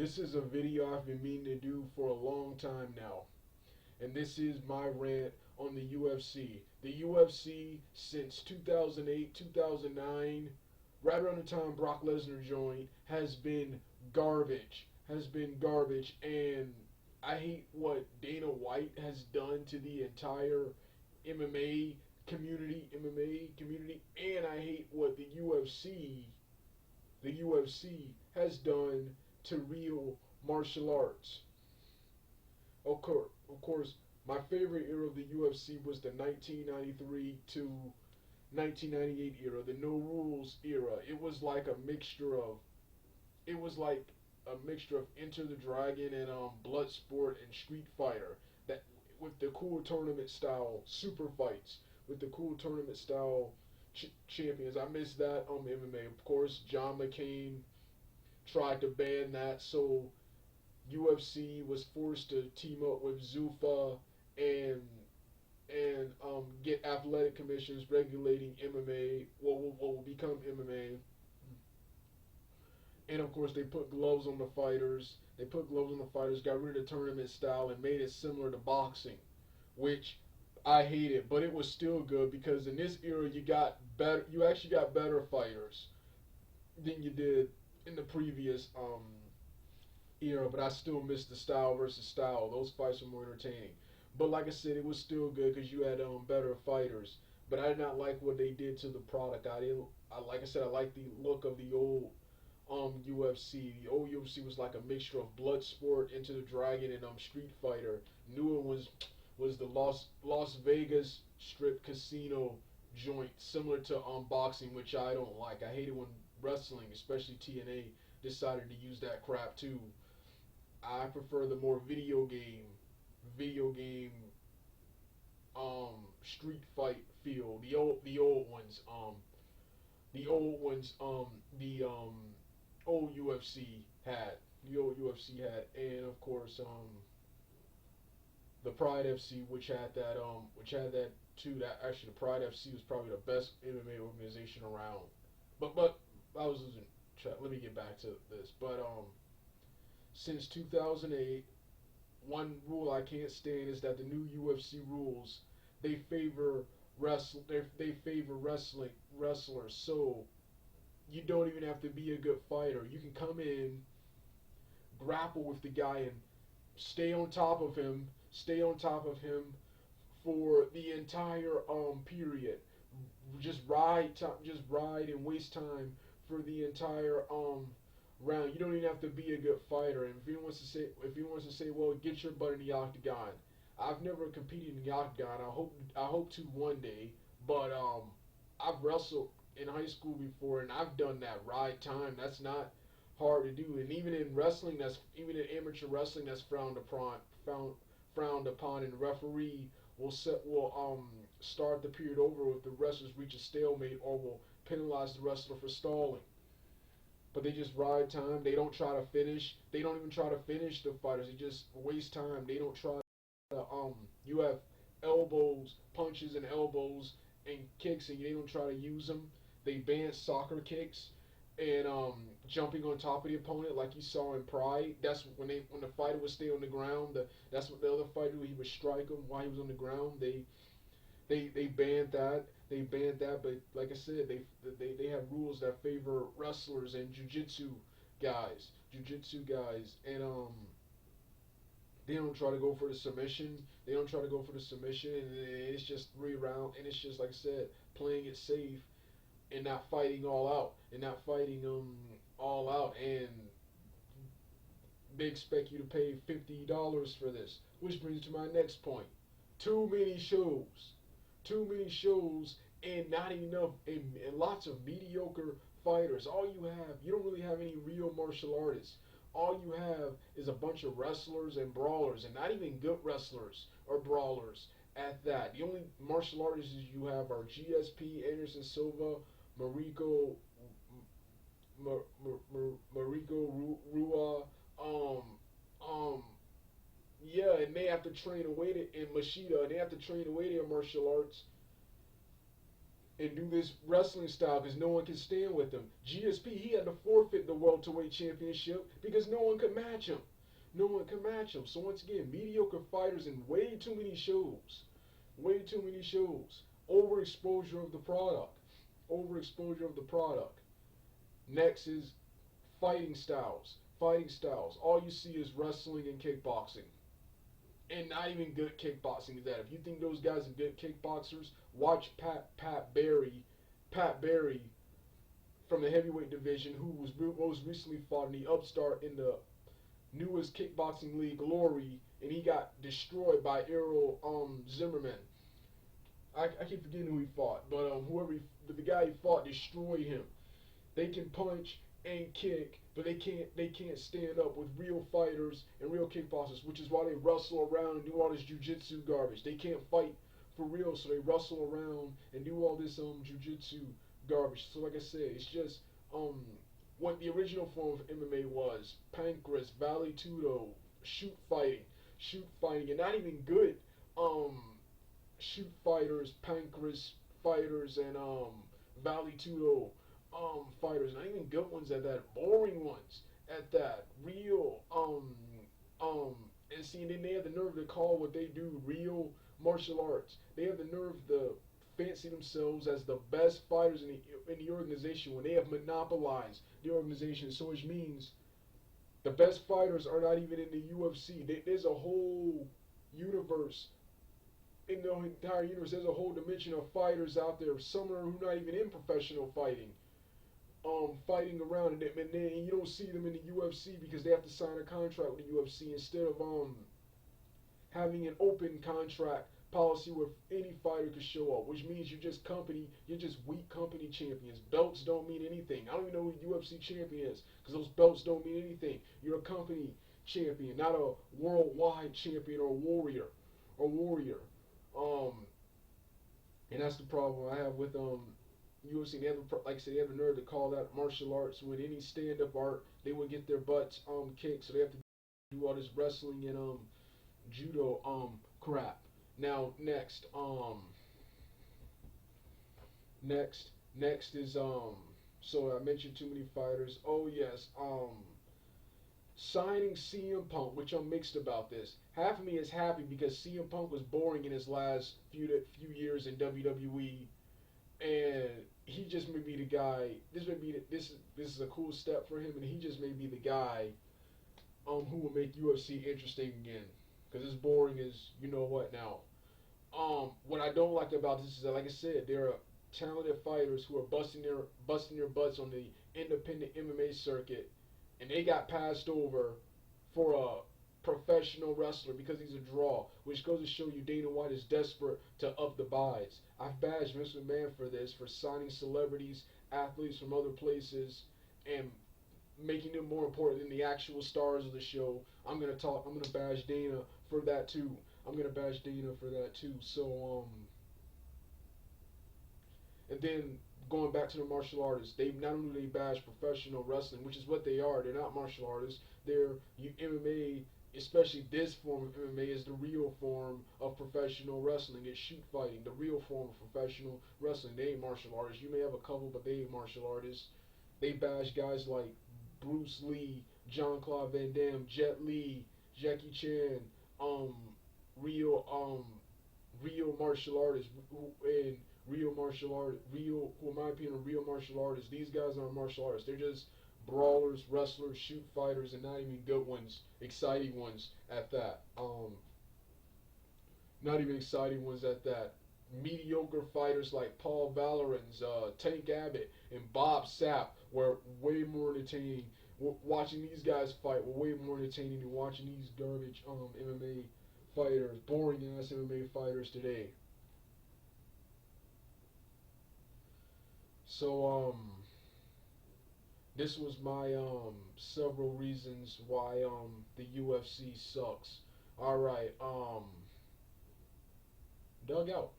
This is a video I've been meaning to do for a long time now. And this is my rant on the UFC. The UFC since 2008, 2009, right around the time Brock Lesnar joined, has been garbage. Has been garbage. And I hate what Dana White has done to the entire MMA community, and I hate what the UFC has done to real martial arts. Of course, my favorite era of the UFC was the 1993 to 1998 era, the no rules era. It was like a mixture of Enter the Dragon and Bloodsport and Street Fighter. That with the cool tournament style super fights, with the cool tournament style champions. I miss that MMA. Of course, John McCain tried to ban that, so UFC was forced to team up with Zuffa and get athletic commissions regulating MMA, what will become MMA. And of course, they put gloves on the fighters. They put gloves on the fighters, got rid of the tournament style, and made it similar to boxing, which I hated, but it was still good because in this era you got better. You actually got better fighters than you did in the previous era. But I still miss the style versus style. Those fights were more entertaining. But like I said, it was still good because you had better fighters. But I did not like what they did to the product. I didn't. Like I said, I like the look of the old UFC. The old UFC was like a mixture of Bloodsport, Into the Dragon, and Street Fighter. New one was the Las Vegas Strip Casino joint, similar to boxing, which I don't like. I hate it when wrestling, especially TNA, decided to use that crap too. I prefer the more video game street fight feel. The old ones the old UFC had. The old UFC had, and of course the Pride FC, which had that too. That actually, the Pride FC was probably the best MMA organization around. But I was losing track. Let me get back to this. But since 2008, one rule I can't stand is that the new UFC rules, they favor they favor wrestlers. So you don't even have to be a good fighter. You can come in, grapple with the guy, and stay on top of him. Stay on top of him for the entire period. Just ride and waste time for the entire round. You don't even have to be a good fighter. And if he wants to say, well, get your butt in the octagon. I've never competed in the octagon. I hope to one day. But I've wrestled in high school before, and I've done that ride time. That's not hard to do. And even in amateur wrestling, that's frowned upon, and the referee will start the period over if the wrestlers reach a stalemate, or will penalize the wrestler for stalling. But they just ride time. They don't try to finish. They don't even try to finish the fighters. They just waste time. They don't try to You have elbows, punches, and elbows and kicks, and they don't try to use them. They ban soccer kicks and jumping on top of the opponent, like you saw in Pride. That's when the fighter would stay on the ground. That's what the other fighter, he would strike him while he was on the ground. They banned that. They banned that, but like I said, they have rules that favor wrestlers and jujitsu guys, and they don't try to go for the submission. They don't try to go for the submission, and it's just 3 rounds, and it's just like I said, playing it safe and not fighting all out, and they expect you to pay $50 for this, which brings to my next point: too many shows. Too many shows and not enough and lots of mediocre fighters. You don't really have any real martial artists. All you have is a bunch of wrestlers and brawlers, and not even good wrestlers or brawlers at that. The only martial artists you have are GSP, Anderson Silva, Mariko, Mariko Rua, um, yeah, and they have to train away and Machida, and they have to train away their martial arts, and do this wrestling style because no one can stand with him. GSP, he had to forfeit the welterweight championship because no one could match him. No one can match him. So once again, mediocre fighters in way too many shows. Way too many shows. Overexposure of the product. Overexposure of the product. Next is fighting styles. Fighting styles. All you see is wrestling and kickboxing. And not even good kickboxing is that. If you think those guys are good kickboxers, watch Pat Barry. Pat Barry from the heavyweight division, who was most recently fought in the upstart in the newest kickboxing league, Glory, and he got destroyed by Errol Zimmerman. I keep forgetting who he fought, but the guy he fought destroyed him. They can punch and kick, but they can't stand up with real fighters and real kickboxers, which is why they wrestle around and do all this jujitsu garbage. They can't fight for real, so they wrestle around and do all this jujitsu garbage. So like I said, it's just what the original form of MMA was: pancras, vale tudo, shoot fighting, and not even good shoot fighters, pancras fighters, and vale tudo fighters, not even good ones at that, boring ones at that, real and see, and then they have the nerve to call what they do real martial arts. They have the nerve to fancy themselves as the best fighters in the organization when they have monopolized the organization. So which means the best fighters are not even in the UFC. There's a whole universe. In the entire universe, there's a whole dimension of fighters out there. Some are who not even in professional fighting. Fighting around, and then you don't see them in the UFC because they have to sign a contract with the UFC instead of having an open contract policy where any fighter could show up, which means you're just weak company champions. Belts don't mean anything. I don't even know who UFC champion is because those belts don't mean anything. You're a company champion, not a worldwide champion or warrior. And that's the problem I have with UFC. They have, like I said, they have the nerve to call that martial arts when any stand-up art they would get their butts kicked, so they have to do all this wrestling and judo crap. Now next is so I mentioned too many fighters. Oh yes, signing CM Punk, which I'm mixed about this. Half of me is happy because CM Punk was boring in his last few years in WWE, and he just may be the guy. This is a cool step for him, and he just may be the guy who will make UFC interesting again. Because it's boring as you know what now. What I don't like about this is that, like I said, there are talented fighters who are busting their butts on the independent MMA circuit, and they got passed over for a professional wrestler because he's a draw, which goes to show you Dana White is desperate to up the buys. I've badged Vince McMahon for this, for signing celebrities, athletes from other places, and making them more important than the actual stars of the show. I'm gonna badge Dana for that too. So and then going back to the martial artists, they not only do they bash professional wrestling, which is what they are. They're not martial artists. They're MMA. Especially this form of MMA is the real form of professional wrestling. It's shoot fighting, the real form of professional wrestling. They ain't martial artists. You may have a couple, but they ain't martial artists. They bash guys like Bruce Lee, Jean-Claude Van Damme, Jet Li, Jackie Chan, real martial artists, who in my opinion are real martial artists. These guys aren't martial artists. They're just brawlers, wrestlers, shoot fighters, and not even good ones, exciting ones at that. Not even exciting ones at that. Mediocre fighters like Paul Valorans, Tank Abbott, and Bob Sapp were way more entertaining. Watching these guys fight were way more entertaining than watching these garbage MMA fighters, boring ass MMA fighters today. So this was my several reasons why the UFC sucks. All right, Doug out.